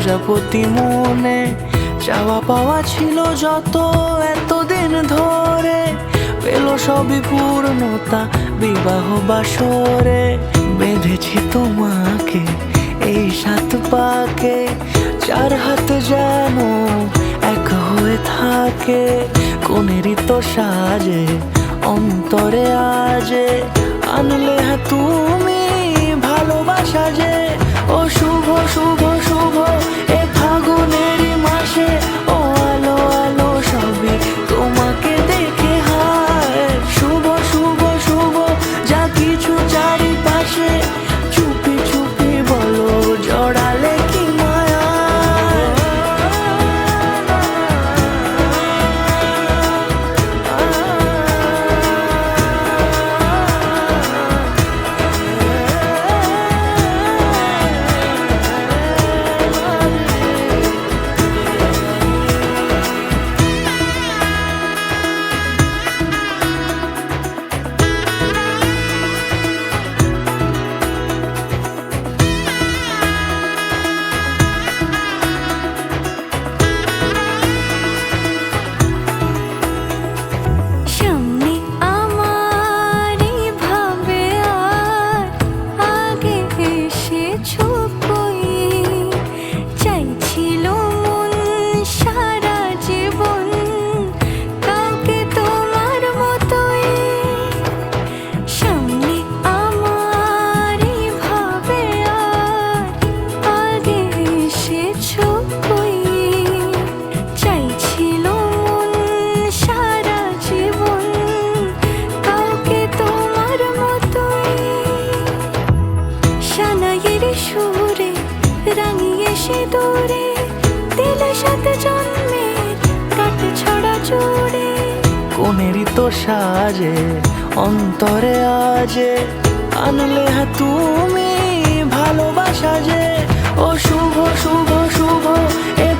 প্রজাপতি মনে চাওয়া পাওয়া ছিল যত এতদিন ধরে, পেল সবই পূর্ণতা বিবাহ বাসরে। বেঁধেছি তোমাকে এই 7 পাকে, 4 হাত যেন এক হয়ে থাকে। কোনেরই তো সাজে অন্তরে আজে আনলে তুমি ভালোবাসা যে। ও শুভ শুভ শুভ এ ফাগুনেরই মাসে, ও আলো আলো সবই তোমাকে দেখে হায়। শুভ শুভ শুভ যা কিছু চারিপাশে, চুপি চুপি বলো জড়ালে কি মায়া। সুরে রাঙিয়ে সে দূরে দিলে 7 জন্মের কাট ছড়া জোড়ে। কোনেরই তো সাজে অন্তরে আজে আনলে তুমি ভালোবাসা যে। ও শুভ শুভ শুভ এ